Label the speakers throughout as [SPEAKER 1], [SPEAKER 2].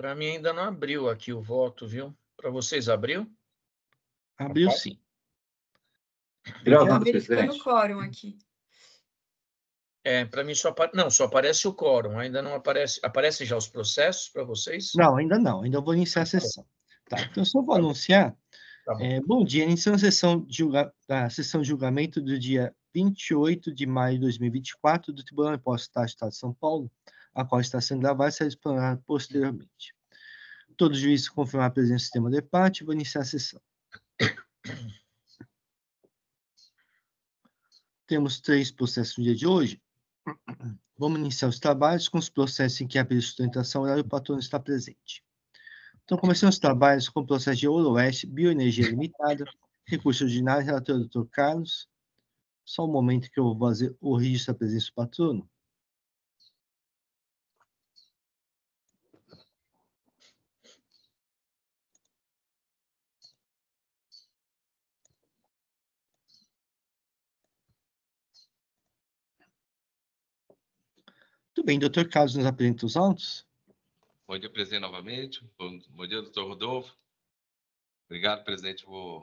[SPEAKER 1] Para mim ainda não abriu aqui o voto, viu? Para vocês abriu?
[SPEAKER 2] Abriu sim.
[SPEAKER 3] Estou verificando o quórum aqui.
[SPEAKER 1] Para mim só aparece o quórum, ainda não aparece. Aparece já os processos para vocês?
[SPEAKER 2] Não, ainda não. Ainda vou iniciar a sessão. Tá, então só vou anunciar.
[SPEAKER 1] Tá bom.
[SPEAKER 2] Bom dia, iniciando a sessão de julgamento do dia 28 de maio de 2024 do Tribunal de Impostos do Estado de São Paulo, a qual está sendo gravada e será explanada posteriormente. Todos os juízes confirmar a presença do sistema de debate, vou iniciar a sessão. Temos 3 processos no dia de hoje. Vamos iniciar os trabalhos com os processos em que a sustentação oral e o patrono está presente. Então, começando os trabalhos com o processo de Ouro-Oeste, Bioenergia Limitada, recurso ordinário, relator Dr. Carlos. Só um momento que eu vou fazer o registro da presença do patrono. Tudo bem, Dr. Carlos nos apresenta os autos?
[SPEAKER 4] Bom dia, presidente, novamente. Bom dia, doutor Rodolfo. Obrigado, presidente. O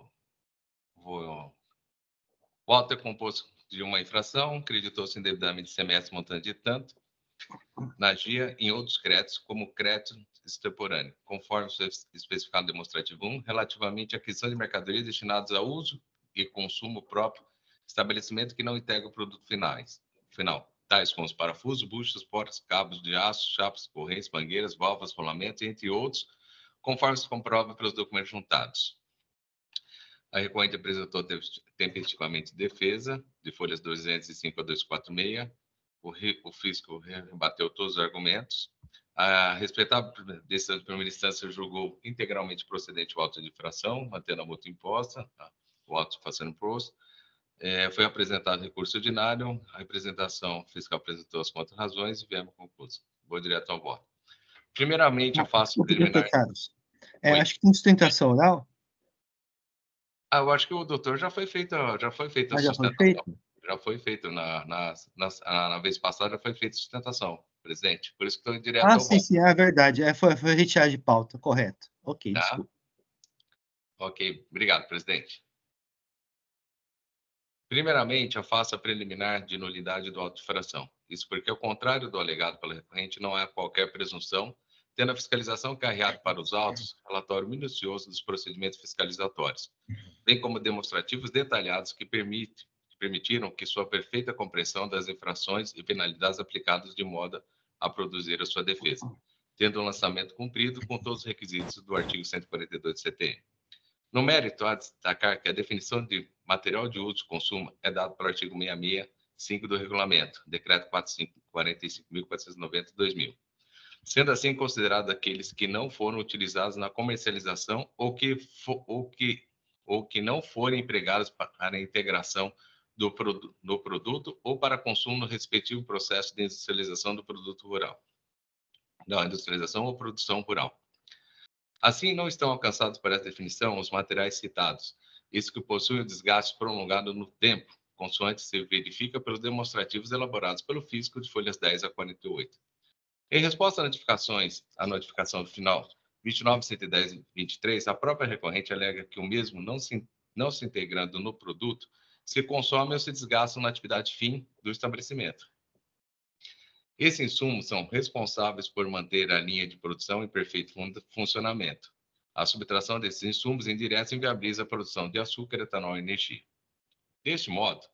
[SPEAKER 4] auto é composto de uma infração, creditou-se indevidamente ICMS montante de tanto, na GIA, em outros créditos, como crédito extemporâneo, conforme especificado no demonstrativo 1, relativamente à aquisição de mercadorias destinadas a uso e consumo próprio, estabelecimento que não integra o produto final, tais como os parafusos, buchas, portas, cabos de aço, chapas, correntes, mangueiras, válvulas, rolamentos, entre outros, conforme se comprova pelos documentos juntados. A recorrente apresentou tempestivamente defesa, de folhas 205 a 246. O fisco rebateu todos os argumentos. A respeitável decisão de primeira instância julgou integralmente procedente o auto de infração, mantendo a multa imposta, o auto fazendo imposto. Foi apresentado recurso ordinário, a representação fiscal apresentou as contra-razões e viemos com concurso. Vou direto ao voto. Primeiramente, eu faço preliminar...
[SPEAKER 2] Dr. Carlos, acho que tem sustentação oral.
[SPEAKER 4] Eu acho que o doutor já foi feita a sustentação.
[SPEAKER 2] Já foi feito?
[SPEAKER 4] Já foi feito na vez passada, já foi feita a sustentação, presidente. Por isso que estou direto ao voto.
[SPEAKER 2] Sim, é verdade. Foi retirado de pauta, correto. Ok,
[SPEAKER 4] Tá?
[SPEAKER 2] desculpa.
[SPEAKER 4] Ok, obrigado, presidente. Primeiramente, eu faço a preliminar de nulidade do auto de infração. Isso porque, ao contrário do alegado pela recorrente, não há qualquer presunção, tendo a fiscalização carreada para os autos, relatório minucioso dos procedimentos fiscalizatórios, bem como demonstrativos detalhados que permitiram que sua perfeita compreensão das infrações e penalidades aplicadas de modo a produzir a sua defesa, tendo um lançamento cumprido com todos os requisitos do artigo 142 do CTN. No mérito, há de destacar que a definição de material de uso e consumo é dada pelo artigo 665 do regulamento, decreto 45.490 de 2000. Sendo assim, considerado aqueles que não foram utilizados na comercialização ou que não forem empregados para a integração do produto ou para consumo no respectivo processo de industrialização do produto rural. Não, industrialização ou produção rural. Assim, não estão alcançados por essa definição os materiais citados, isso que possuem o desgaste prolongado no tempo, consoante se verifica pelos demonstrativos elaborados pelo fisco de folhas 10 a 48. Em resposta à notificação final 29.110.23, a própria recorrente alega que o mesmo, não se integrando no produto, se consome ou se desgasta na atividade fim do estabelecimento. Esses insumos são responsáveis por manter a linha de produção em perfeito funcionamento. A subtração desses insumos indiretos inviabiliza a produção de açúcar, etanol e energia. Deste modo,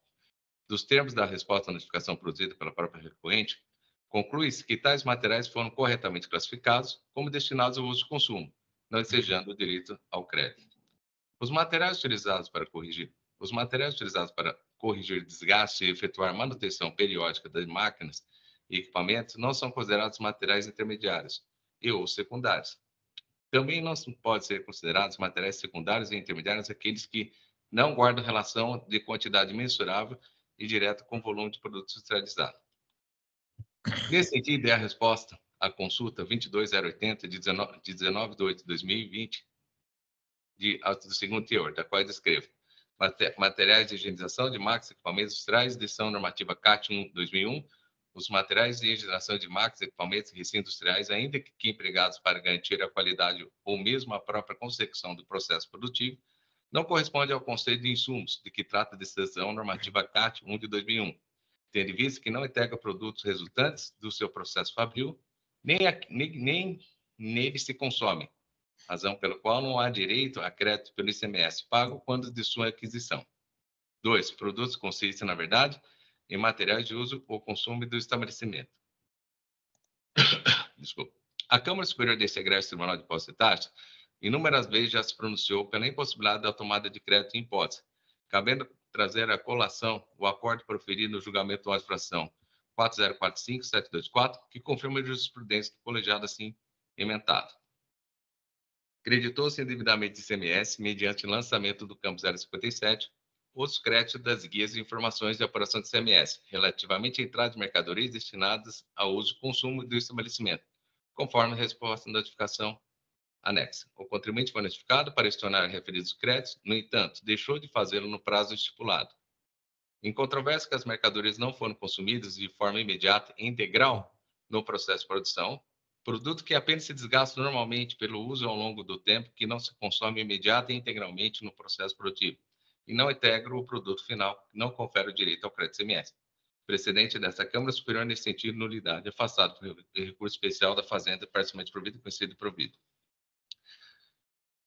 [SPEAKER 4] dos termos da resposta à notificação produzida pela própria recorrente, conclui-se que tais materiais foram corretamente classificados como destinados ao uso e consumo, não ensejando o direito ao crédito. Os materiais utilizados para corrigir desgaste e efetuar manutenção periódica das máquinas e equipamentos não são considerados materiais intermediários ou secundários. Também não podem ser considerados materiais secundários e intermediários aqueles que não guardam relação de quantidade mensurável e direta com o volume de produto industrializado. Nesse sentido, é a resposta à consulta 22080 de 19 de 8 de 2020 do segundo teor, da qual eu descrevo materiais de higienização de máquinas e equipamentos industriais, edição normativa CAT 2001, os materiais de geração de máquinas, equipamentos e recintos industriais, ainda que empregados para garantir a qualidade ou mesmo a própria consecução do processo produtivo, não corresponde ao conceito de insumos, de que trata a decisão normativa CAT 1 de 2001, tendo em vista que não integra produtos resultantes do seu processo fabril, nem nele se consome, razão pela qual não há direito a crédito pelo ICMS pago quando de sua aquisição. 2. Produtos consistem, na verdade, em materiais de uso ou consumo do estabelecimento. Desculpa. A Câmara Superior desse Egresso Tribunal de Impostos e Taxas inúmeras vezes já se pronunciou pela impossibilidade da tomada de crédito em hipótese, cabendo trazer à colação o acordo proferido no julgamento da infração 4045-724, que confirma a jurisprudência do colegiado assim emendado. Creditou-se indevidamente ICMS mediante lançamento do campo 057, os créditos das guias de informações de apuração de ICMS, relativamente à entrada de mercadorias destinadas ao uso e consumo do estabelecimento, conforme a resposta da notificação anexa. O contribuinte foi notificado para estornar referidos créditos, no entanto, deixou de fazê-lo no prazo estipulado. Em controvérsia que as mercadorias não foram consumidas de forma imediata e integral no processo de produção, produto que apenas se desgasta normalmente pelo uso ao longo do tempo, que não se consome imediata e integralmente no processo produtivo, e não integra o produto final, não confere o direito ao crédito ICMS. Precedente dessa Câmara Superior nesse sentido, nulidade, afastado por recurso especial da Fazenda, parcialmente provido, conhecido e provido.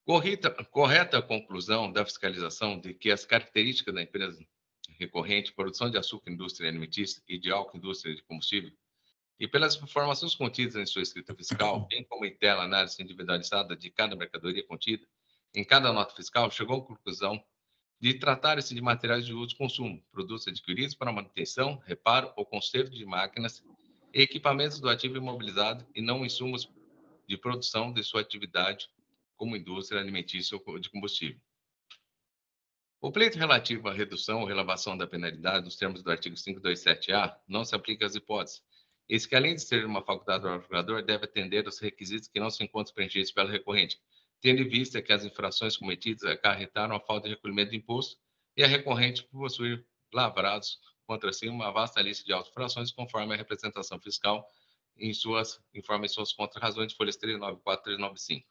[SPEAKER 4] Correta a conclusão da fiscalização de que as características da empresa recorrente, produção de açúcar, indústria alimentícia e de álcool, indústria de combustível, e pelas informações contidas em sua escrita fiscal, bem como em tela análise individualizada de cada mercadoria contida, em cada nota fiscal, chegou à conclusão de tratar-se de materiais de uso e consumo, produtos adquiridos para manutenção, reparo ou conserto de máquinas e equipamentos do ativo imobilizado e não insumos de produção de sua atividade como indústria alimentícia ou de combustível. O pleito relativo à redução ou relevação da penalidade nos termos do artigo 527-A não se aplica às hipóteses. Esse que, além de ser uma faculdade do julgador, deve atender aos requisitos que não se encontram preenchidos pelo recorrente, tendo em vista que as infrações cometidas acarretaram a falta de recolhimento de imposto e a recorrente possuir lavrados contra si uma vasta lista de auto-infrações conforme a representação fiscal informe suas contra-razões de folhas 394 e 395.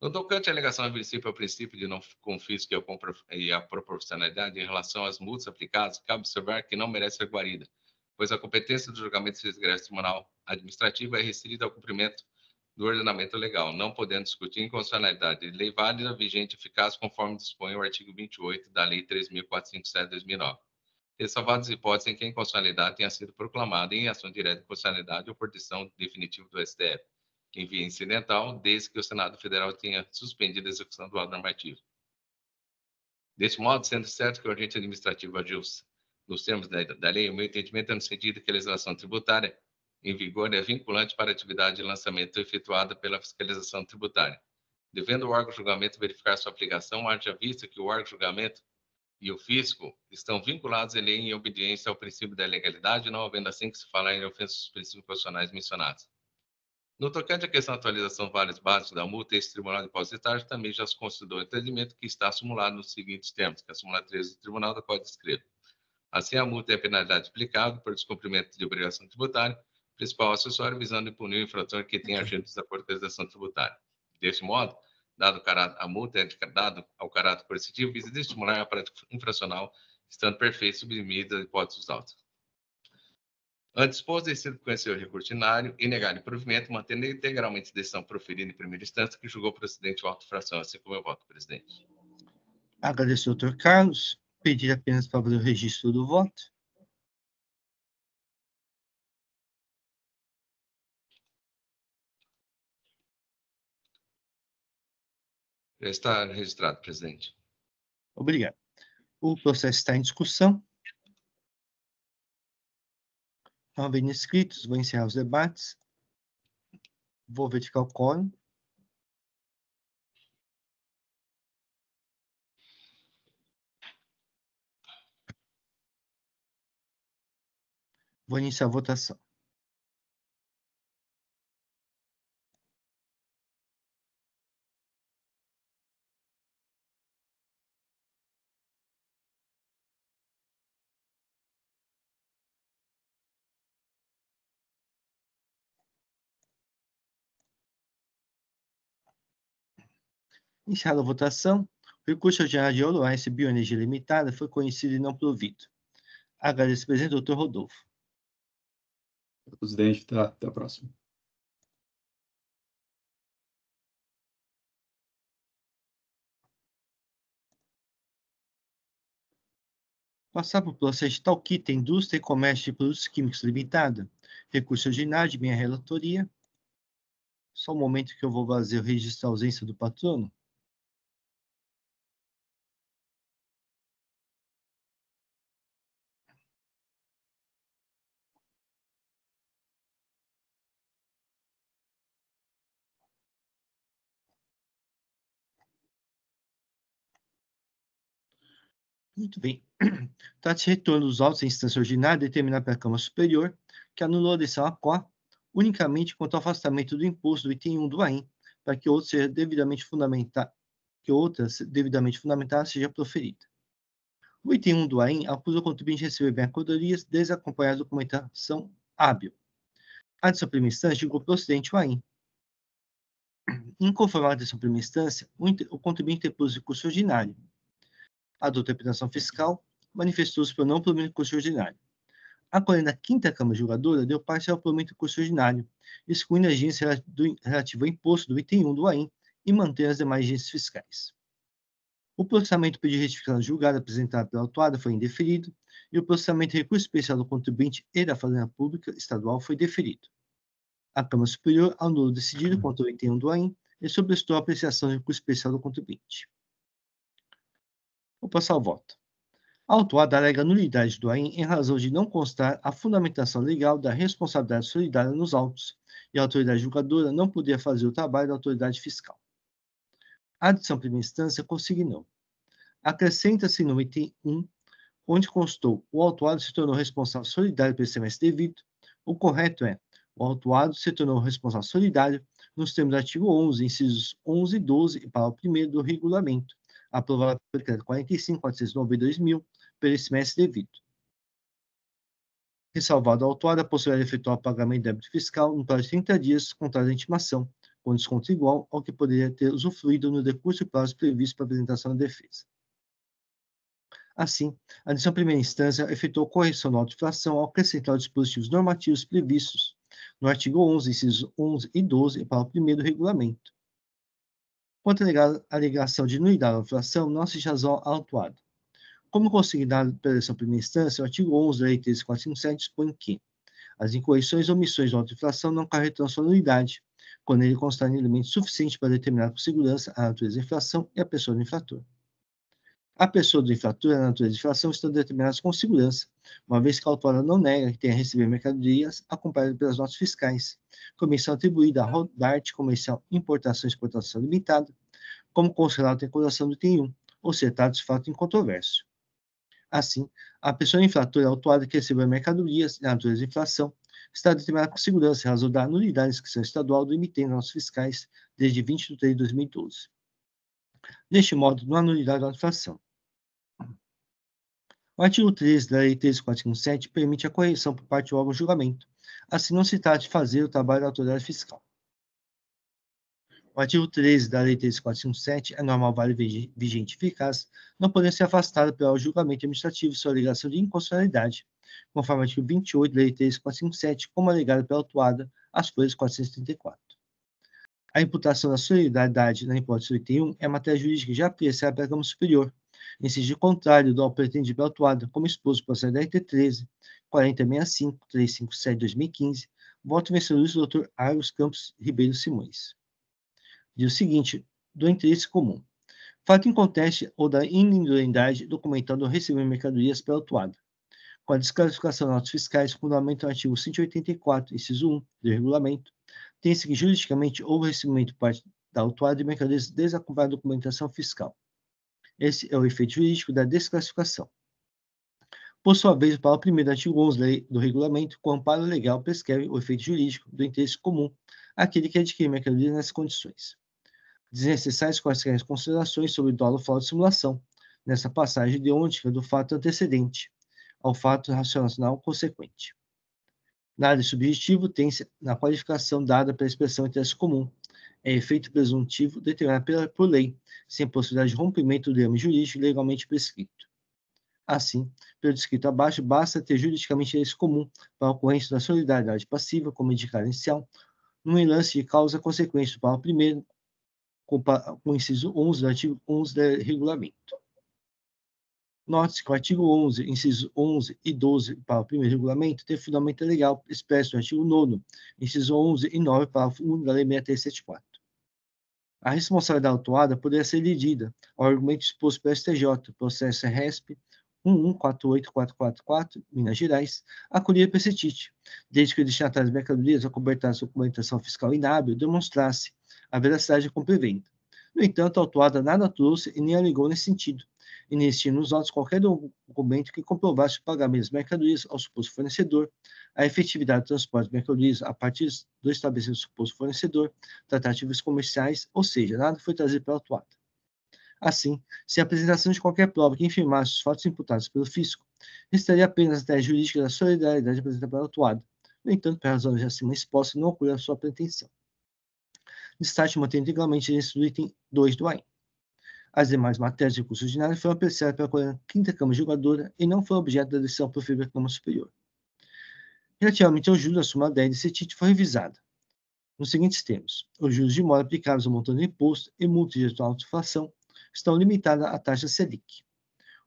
[SPEAKER 4] No tocante à alegação ao princípio de não confisco e a proporcionalidade em relação às multas aplicadas, cabe observar que não merece ser guarida, pois a competência do julgamento de regresso tribunal administrativo é restrita ao cumprimento do ordenamento legal, não podendo discutir inconstitucionalidade de lei válida, vigente e eficaz, conforme dispõe o artigo 28 da Lei 3.457 de 2009. Ressalvadas as hipóteses em que a inconstitucionalidade tenha sido proclamada em ação direta de constitucionalidade ou por decisão definitiva do STF, em via incidental, desde que o Senado Federal tenha suspendido a execução do ato normativo. Deste modo, sendo certo que o agente administrativo agiu nos termos da lei, o meu entendimento é no sentido que a legislação tributária em vigor é vinculante para a atividade de lançamento efetuada pela fiscalização tributária, devendo o órgão de julgamento verificar sua aplicação, haja vista que o órgão de julgamento e o fisco estão vinculados em lei em obediência ao princípio da legalidade, não havendo assim que se falar em ofensas aos princípios constitucionais mencionados. No tocante à questão da atualização de vários básicos da multa, esse Tribunal de Impostos e Taxas também já se considerou entendimento que está simulado nos seguintes termos, que é a súmula 13 do Tribunal, da qual descrevo. Assim, a multa é a penalidade aplicável por descumprimento de obrigação tributária, principal acessório visando impunir o infrator que tenha agido em desacordo com a legislação tributária. Deste modo, a multa é dado ao caráter coercitivo, visa estimular a prática infracional, estando perfeito submetida a hipóteses altas. Antes disposto de ser conhecer o recurso ordinário e negar o provimento, mantendo integralmente a decisão proferida em primeira instância que julgou procedente o auto de infração, assim como eu voto, presidente.
[SPEAKER 2] Agradeço, doutor Carlos. Pedir apenas para fazer o registro do voto.
[SPEAKER 4] Já está registrado, presidente.
[SPEAKER 2] Obrigado. O processo está em discussão. Não havendo inscritos, vou encerrar os debates. Vou verificar o quórum. Vou iniciar a votação. Iniciada a votação, o recurso ordinário de Oloeste Bioenergia Limitada foi conhecido e não provido. Agradeço, presidente, doutor Rodolfo.
[SPEAKER 5] Presidente, até a próxima.
[SPEAKER 2] Passar para o processo de Talquita Indústria e Comércio de Produtos Químicos Limitada. Recurso ordinário de minha relatoria. Só um momento que eu vou fazer o registro da ausência do patrono. Muito bem. Trata-se de retorno dos autos em instância ordinária determinada pela Câmara Superior, que anulou a decisão ACO unicamente quanto ao afastamento do imposto do item 1 do AIM, para que outra seja devidamente fundamentada, seja proferida. O item 1 do AIM acusa o contribuinte receber bem-acordarias desde acompanhar a documentação hábil. A decisão primeira instância julgou procedente o AIM. Inconformado a decisão primeira instância, o contribuinte interpôs recurso ordinário. A interpretação fiscal manifestou-se por não provimento do curso ordinário. Acolhendo a quinta Câmara Julgadora, deu parcial provimento do curso ordinário, excluindo a agência relativa ao imposto do item 1 do AIM e mantendo as demais agências fiscais. O processamento pedido de retificação julgada apresentado pela autuada foi indeferido e o processamento de recurso especial do contribuinte e da Fazenda Pública Estadual foi deferido. A Câmara Superior anulou o decidido contra o item 1 do AIM e solicitou a apreciação do recurso especial do contribuinte. Vou passar ao voto. A autuada alega nulidade do AIM em razão de não constar a fundamentação legal da responsabilidade solidária nos autos e a autoridade julgadora não poder fazer o trabalho da autoridade fiscal. A adição primeira instância consignou. Acrescenta-se no item 1, onde constou o autuado se tornou responsável solidário pelo ICMS devido. O correto é: o autuado se tornou responsável solidário nos termos do artigo 11, incisos 11 e 12 e parágrafo 1º do regulamento, aprovado pelo decreto 45.490/2000, pelo ICMS devido. Ressalvado a autuada a possibilidade de efetuar o pagamento de débito fiscal no prazo de 30 dias, contrário à intimação, com desconto igual ao que poderia ter usufruído no decurso de prazo previsto para apresentação da defesa. Assim, a decisão primeira instância efetuou correção da autoinfração ao acrescentar os dispositivos normativos previstos no artigo 11, incisos 11 e 12 e parágrafo 1º do regulamento. Quanto à alegação de nulidade da infração, não se razão autuada. Como consignado pela decisão primeira instância, o artigo 11 da Lei 13.457 dispõe que as incorreções ou omissões de autoinfração não acarretam sua nulidade, quando ele constar em elemento suficiente para determinar com segurança a natureza da infração e a pessoa do infrator. A pessoa do infrator e a natureza da infração estão determinadas com segurança, uma vez que a autora não nega que tenha recebido mercadorias acompanhadas pelas notas fiscais, comissão atribuída à Rodarte Comercial Importação e Exportação Limitada, como considerado em consideração do item 1, ou seja, trata de fato incontroverso. Assim, a pessoa infratora autuada que recebeu mercadorias e a natureza da infração está determinada com segurança em razão da nulidade da inscrição estadual do emitente das notas fiscais desde 20 de 3 de 2012. Deste modo, não há nulidade da infração. O artigo 13 da Lei 13.457 permite a correção por parte do órgão de julgamento, assim não se trata de fazer o trabalho da autoridade fiscal. O artigo 13 da Lei 13.457 é normal, válido, vigente e eficaz, não podendo ser afastado pelo julgamento administrativo sob alegação de inconstitucionalidade, conforme o artigo 28 da Lei 13.457, como alegado pela autuada, as folhas 434. A imputação da solidariedade na hipótese do item 1 é matéria jurídica já apreciada pela Câmara Superior, em sentido contrário do pretendido pela autuada, como exposto no processo da RT 13, 4065, 357/2015, voto vencedor do Dr. Argos Campos Ribeiro Simões. Diz o seguinte, do interesse comum. Fato inconteste ou da individualidade documental do recebimento de mercadorias pela autuada. Com a desclassificação das notas fiscais, fundamento no artigo 184, inciso 1 do regulamento, tem-se que juridicamente houve recebimento por parte da autuada de mercadorias desacompanhada da documentação fiscal. Esse é o efeito jurídico da desclassificação. Por sua vez, o parágrafo 1º do artigo 11 do regulamento, com amparo legal, prescreve o efeito jurídico do interesse comum àquele que adquire mercadorias nessas condições. Desnecessárias quaisquer considerações sobre dolo, fraude e simulação, nessa passagem deontica do fato antecedente ao fato racional consequente. Nada de subjetivo tem-se na qualificação dada pela expressão interesse comum, É efeito presuntivo determinado por lei, sem possibilidade de rompimento do drama jurídico legalmente prescrito. Assim, pelo descrito abaixo, basta ter juridicamente interesse comum para a ocorrência da solidariedade passiva como indicado inicial, no lance de causa-consequência do parágrafo 1º, com o inciso 11 do artigo 11 do regulamento. Note-se que o artigo 11, incisos 11 e 12, parágrafo 1º do regulamento, tem fundamento legal expresso no artigo 9º, inciso 11 e 9, parágrafo 1 da Lei 6374. A responsabilidade autuada poderá ser lidida ao argumento exposto pelo STJ, processo RESP 1148444, Minas Gerais, acolhida pelo CETIT, desde que o destinatário das mercadorias acobertasse sua documentação fiscal inábil demonstrasse a veracidade da compra e venda. No entanto, a autuada nada trouxe e nem alegou nesse sentido, e nem existia nos autos qualquer documento que comprovasse o pagamento das mercadorias ao suposto fornecedor, a efetividade do transporte de mercadorias a partir do estabelecimento do suposto fornecedor, tratativas comerciais, ou seja, nada foi trazido pela autuada. Assim, sem a apresentação de qualquer prova que infirmasse os fatos imputados pelo fisco, restaria apenas a tese jurídica da solidariedade apresentada pela autuada. No entanto, por razões acima expostas, não ocorreu a sua pretensão. Destaque mantendo integralmente esse do item 2 do AIM. As demais matérias de recurso ordinário foram apreciadas pela 5ª Câmara Julgadora e não foram objeto da decisão proferida pela Câmara Superior. Relativamente ao juros, a súmula 10 desse título foi revisada nos seguintes termos: os juros de mora aplicáveis ao montante do imposto e multa de autoinflação estão limitadas à taxa Selic.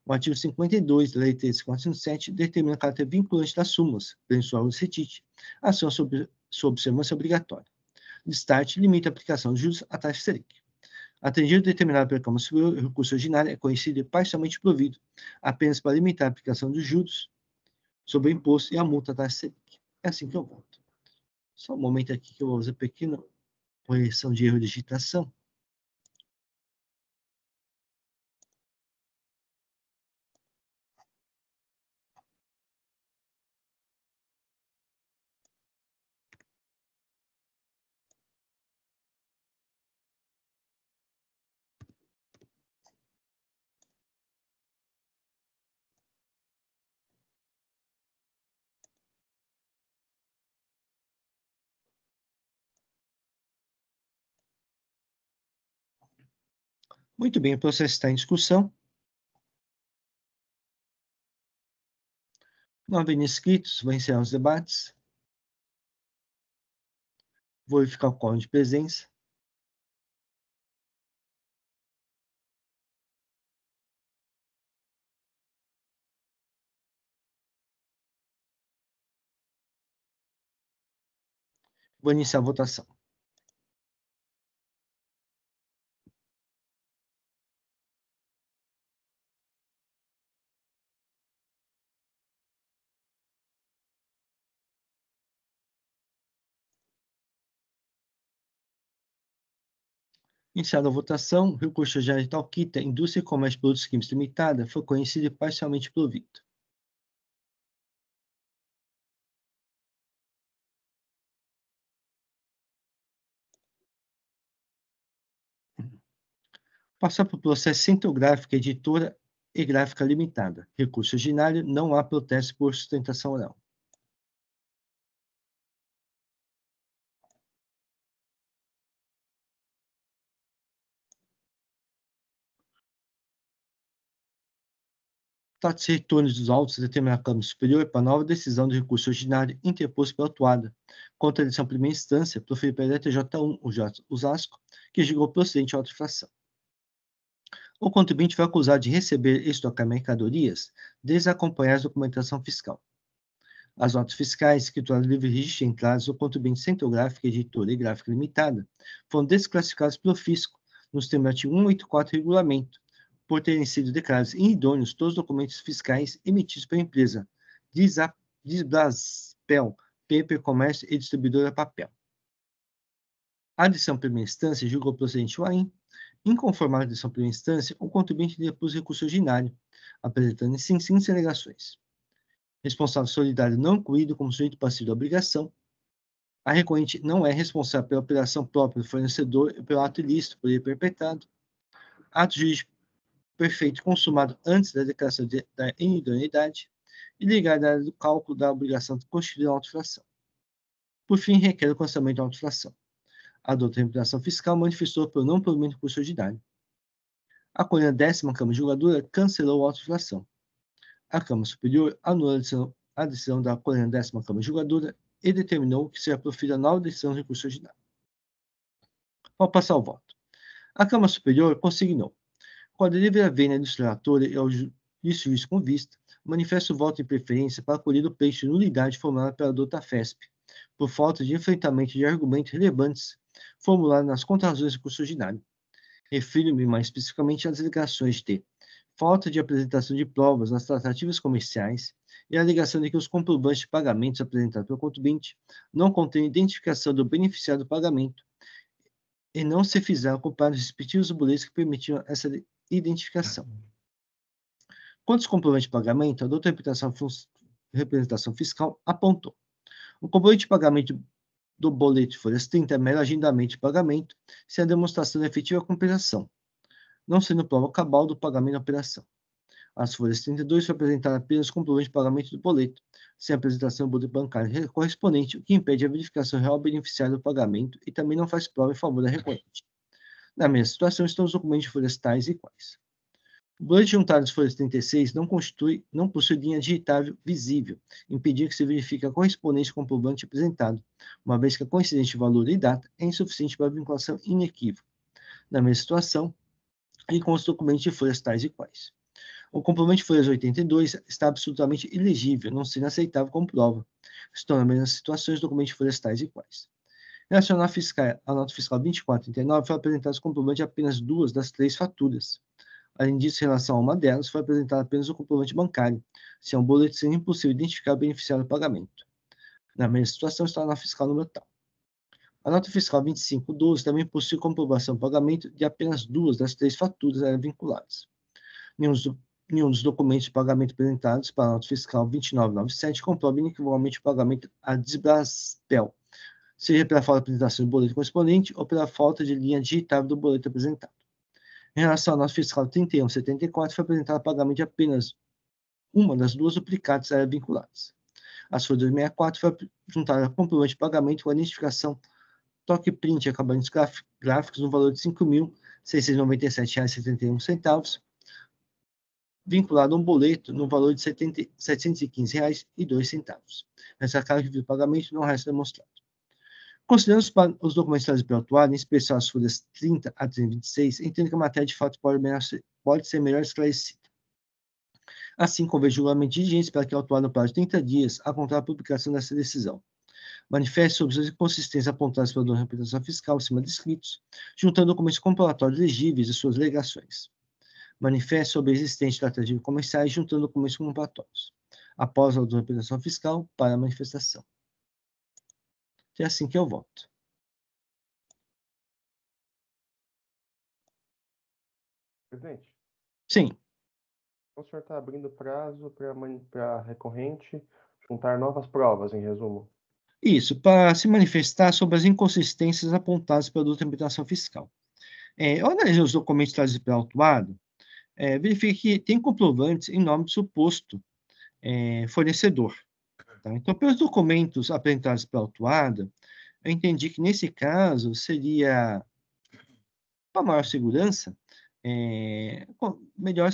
[SPEAKER 2] O artigo 52 da Lei 13.407 determina o caráter vinculante das súmulas, mensual do CETIT, ação sob observância obrigatória. Destarte limita a aplicação de juros à taxa Selic. Atendido determinado pela Câmara Superior, o recurso ordinário é conhecido e parcialmente provido, apenas para limitar a aplicação dos juros sobre o imposto e a multa à taxa Selic. É assim que eu volto. Só um momento aqui que eu vou fazer uma pequena correção de erro de digitação. Muito bem, o processo está em discussão. Não havendo inscritos, vou encerrar os debates. Vou verificar o quórum de presença. Vou iniciar a votação. Iniciada a votação, o recurso de Talquita, Indústria e Comércio de Produtos Químicos Limitada, foi conhecido e parcialmente provido. Passar para o processo Centrográfica Editora e Gráfica Limitada. Recurso ordinário, não há protesto por sustentação oral. Trata-se de retorno dos autos determinada a Câmara Superior para nova decisão do recurso ordinário interposto pela autuada, contra a decisão de primeira instância, proferida pela TJ1, o J. Osasco, que julgou procedente a auto-infração. O contribuinte foi acusado de receber e estocar mercadorias desacompanhadas da documentação fiscal. As notas fiscais, escrituras livre registro de entradas do contribuinte Centrográfica, Editora e Gráfica Limitada foram desclassificadas pelo fisco nos termos do artigo 184 do regulamento, por terem sido declarados inidôneos todos os documentos fiscais emitidos pela empresa Disbraspel, Paper Comércio e Distribuidora Papel. A decisão primeira instância julgou procedente o AIM. Inconformado à decisão primeira instância, o contribuinte depus recurso ordinário, apresentando em si seguintes alegações: responsável solidário não incluído como sujeito passivo da obrigação, a recorrente não é responsável pela operação própria do fornecedor e pelo ato ilícito por ele perpetrado, ato jurídico perfeito consumado antes da declaração da inidoneidade e ligado à área do cálculo da obrigação constituída na auto-infração. Por fim, requer o cancelamento da auto-infração. A doutora Imputação Fiscal manifestou pelo não provimento do curso ordinário. A colina 10ª Câmara Julgadora cancelou a autoinflação. A Câmara Superior anulou a decisão da colina 10ª Câmara Julgadora e determinou que seja proferida nova decisão de recurso ordinário. Ao passar ao voto. A Câmara Superior consignou, com a deliberação vênia do relator e ao juiz com vista, manifesta o voto de preferência para acolher o pleito de nulidade formulado pela doutora FESP, por falta de enfrentamento de argumentos relevantes formulados nas contrarrazões do curso ordinário. Refiro-me mais especificamente às alegações de falta de apresentação de provas nas tratativas comerciais e a alegação de que os comprovantes de pagamentos apresentados pelo contribuinte não contêm identificação do beneficiário do pagamento e não se fizeram acompanhar os respectivos boletos que permitiam essa identificação. Quanto aos comprovantes de pagamento, a doutora Representação Fiscal apontou: o comprovante de pagamento do boleto de folhas 30 é mero agendamento de pagamento sem a demonstração de efetiva compensação, não sendo prova cabal do pagamento da operação. As folhas 32 foi apresentar apenas o comprovante de pagamento do boleto, sem a apresentação do boleto bancário correspondente, o que impede a verificação real beneficiária do pagamento e também não faz prova em favor da recorrente. Na mesma situação estão os documentos de folhas tais e quais. O boleto juntado das folhas 36 não possui linha digitável visível, impedindo que se verifique a correspondência comprovante apresentado, uma vez que a coincidência de valor e data é insuficiente para a vinculação inequívoca. Na mesma situação, e com os documentos de folhas tais e quais. O comprovante de folhas 82 está absolutamente ilegível, não sendo aceitável como prova. Estão nas mesmas situações os documentos de folhas tais e quais. Em relação à nota fiscal 2439, foi apresentado os comprovantes de apenas 2 das 3 faturas. Além disso, em relação a uma delas, foi apresentado apenas o comprovante bancário, se é um boleto sendo impossível identificar o beneficiário do pagamento. Na mesma situação está a nota fiscal número tal. A nota fiscal 2512 também possui comprovação do pagamento de apenas 2 das 3 faturas vinculadas. Nenhum dos documentos de pagamento apresentados para a nota fiscal 2997 comprova inequivocamente o pagamento a Desbraspel, seja pela falta de apresentação do boleto correspondente ou pela falta de linha digitável do boleto apresentado. Em relação à nota fiscal 3174, foi apresentado o pagamento de apenas uma das 2 duplicatas vinculadas. As folhas 264 foi juntada a comprovante de pagamento com a identificação toque print e acabamentos gráficos no valor de R$ 5.697,71, vinculado a um boleto no valor de R$ 715,02. Nessa carga de pagamento não resta demonstrado. Considerando os documentos trazidos pelo autuado, em especial as folhas 30 a 326, entendo que a matéria de fato pode ser melhor esclarecida. Assim, convém julgamento de diligência para que o autuado, no prazo de 30 dias, apontar a publicação dessa decisão. Manifeste sobre as inconsistências apontadas pela dona Representação Fiscal acima descritos, juntando documentos comprobatórios legíveis de suas alegações. Manifeste sobre a existência de tratativas comerciais, juntando documentos comprobatórios. Após a dona Representação Fiscal, para a manifestação. É assim que eu voto.
[SPEAKER 5] Presidente?
[SPEAKER 2] Sim.
[SPEAKER 5] O senhor está abrindo prazo para a recorrente juntar novas provas, em resumo?
[SPEAKER 2] Isso, para se manifestar sobre as inconsistências apontadas pela doutora Imputação Fiscal. Eu analisei os documentos trazidos pelo autuado, verifiquei que tem comprovantes em nome do suposto fornecedor. Tá? Então, pelos documentos apresentados pela autuada, eu entendi que, nesse caso, seria, para maior segurança, melhor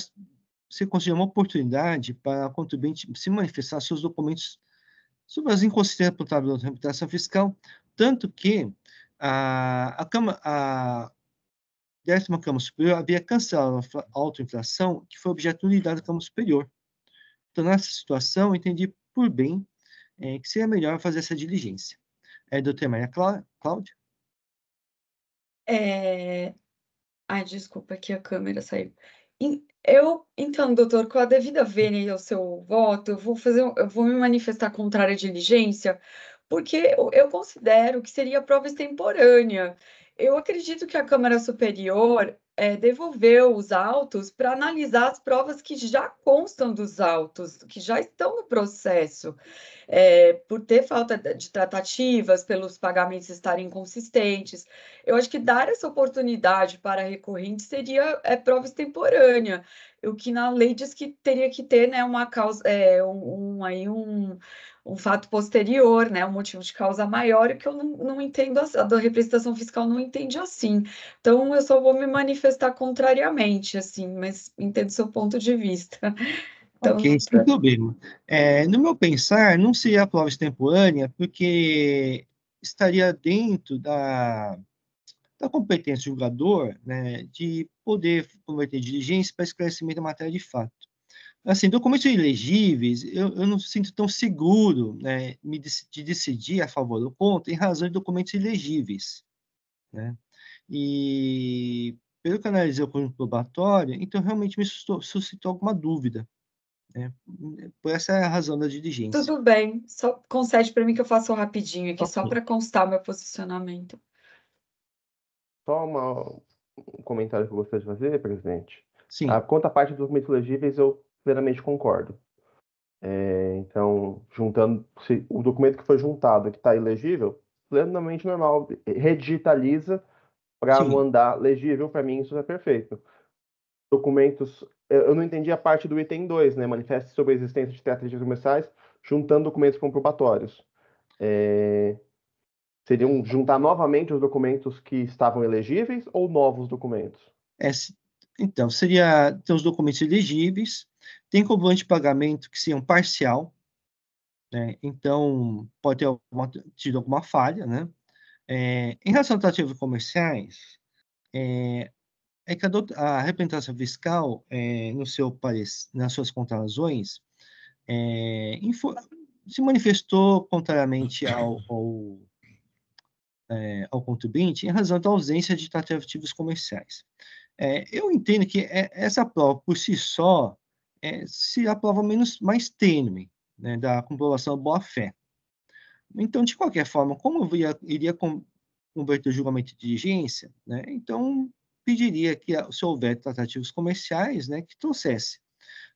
[SPEAKER 2] se considerar uma oportunidade para o contribuinte se manifestar seus documentos sobre as inconsistências apontadas pela Imputação Fiscal, tanto que a 10ª Câmara Superior havia cancelado a autoinflação, que foi objeto de unidade da Câmara Superior. Então, nessa situação, eu entendi por bem que seria melhor fazer essa diligência. Doutora Maria Cláudia?
[SPEAKER 3] Ai, desculpa, aqui a câmera saiu. Então, doutor, com a devida vênia ao seu voto, eu vou me manifestar contrária à diligência, porque eu considero que seria prova extemporânea. Eu acredito que a Câmara Superior devolveu os autos para analisar as provas que já constam dos autos, que já estão no processo. Por ter falta de tratativas, pelos pagamentos estarem inconsistentes. Eu acho que dar essa oportunidade para a recorrente seria prova extemporânea, o que na lei diz que teria que ter, né, uma causa, um fato posterior, né, um motivo de causa maior, e que eu não entendo, a da representação fiscal não entende assim. Então, eu só vou me manifestar contrariamente, assim, mas entendo seu ponto de vista. Então,
[SPEAKER 2] Ok, sem problema. No meu pensar, não seria a prova extemporânea, porque estaria dentro da competência do julgador, né, de poder cometer diligência para esclarecimento da matéria de fato. Assim, documentos ilegíveis, eu não sinto tão seguro, né, de decidir a favor do contra em razão de documentos ilegíveis, né? E, pelo que eu analisei o conjunto probatório, então realmente me suscitou alguma dúvida, né? Por essa é a razão da diligência.
[SPEAKER 3] tudo bem, só concede para mim que eu faço rapidinho aqui, só
[SPEAKER 2] Ok.
[SPEAKER 3] para constar meu posicionamento.
[SPEAKER 5] Só um comentário que eu gostaria de fazer, presidente.
[SPEAKER 2] Sim,
[SPEAKER 5] Quanto à parte dos documentos legíveis, eu plenamente concordo. Então, juntando, se o documento que foi juntado que está ilegível, plenamente normal, redigitaliza para
[SPEAKER 2] sim.
[SPEAKER 5] mandar legível, para mim isso é perfeito. Documentos, eu não entendi a parte do item 2, né? Manifeste sobre a existência de tratativas comerciais, juntando documentos comprobatórios. Seriam juntar novamente os documentos que estavam elegíveis ou novos documentos?
[SPEAKER 2] Então, seria ter os documentos elegíveis, tem comprovante de pagamento que seja um parcial, né? Então, pode ter tido alguma falha, né? Em relação a tratativas comerciais, é que a representação fiscal, no seu nas suas contrarrazões, se manifestou contrariamente ao contribuinte em razão da ausência de tratativas comerciais. Eu entendo que essa prova, por si só, se a prova mais tênue, né, da comprovação da boa-fé. Então, de qualquer forma, como eu iria converter o julgamento de diligência, né, então pediria que, se houver tratativas comerciais, né, que trouxesse.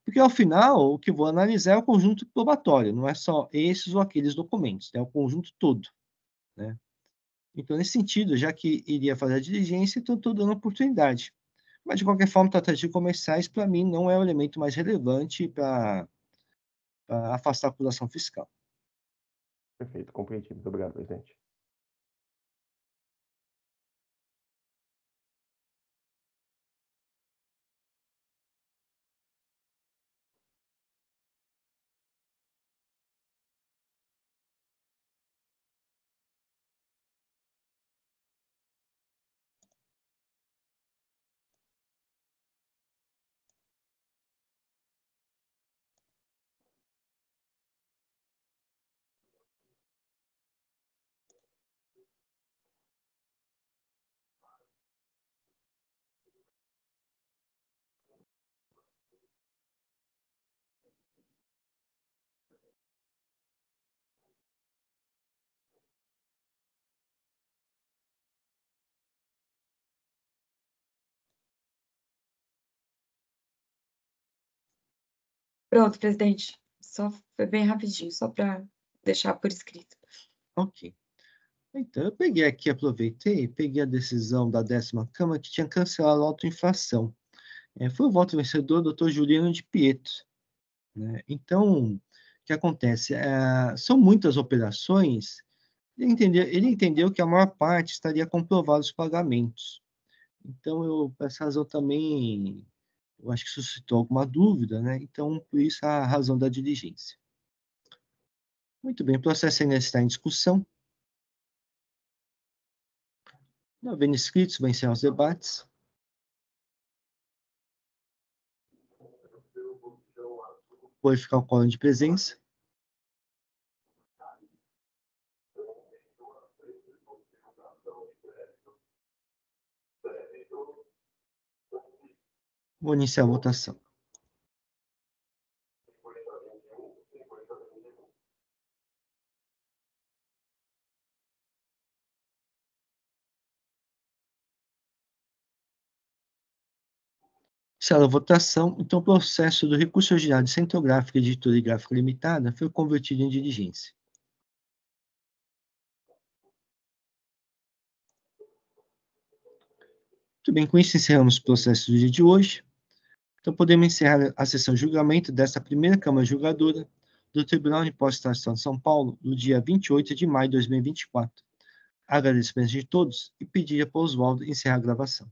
[SPEAKER 2] Porque, ao final, o que vou analisar é o conjunto probatório, não é só esses ou aqueles documentos, é o conjunto todo, né? Então, nesse sentido, já que iria fazer a diligência, então estou dando oportunidade. Mas, de qualquer forma, tratativas comerciais, para mim, não é o elemento mais relevante para afastar a acusação fiscal.
[SPEAKER 5] Perfeito, compreendido. Muito obrigado, presidente.
[SPEAKER 3] Pronto, presidente. Só foi bem rapidinho, só para deixar por escrito.
[SPEAKER 2] Ok. Então, eu aproveitei, peguei a decisão da 10ª Câmara que tinha cancelado a autoinfração. Foi o voto vencedor do Dr. Juliano de Pietro, né? Então, o que acontece? São muitas operações, ele entendeu que a maior parte estaria comprovado os pagamentos. Então, por essa razão também, eu acho que suscitou alguma dúvida, né? Então, por isso a razão da diligência. Muito bem, o processo ainda está em discussão. Não havendo inscritos, vou encerrar os debates. Vou verificar o quórum de presença. Vou iniciar a votação. Iniciada a votação, então o processo do recurso ordinário de Centrográfica Editora e Gráfica Limitada foi convertido em diligência. Muito bem, com isso encerramos o processo do dia de hoje. Então podemos encerrar a sessão de julgamento desta primeira Câmara Julgadora do Tribunal de Impostos do Estado de São Paulo, no dia 28 de maio de 2024. Agradeço a presença de todos e pedir para o Oswaldo encerrar a gravação.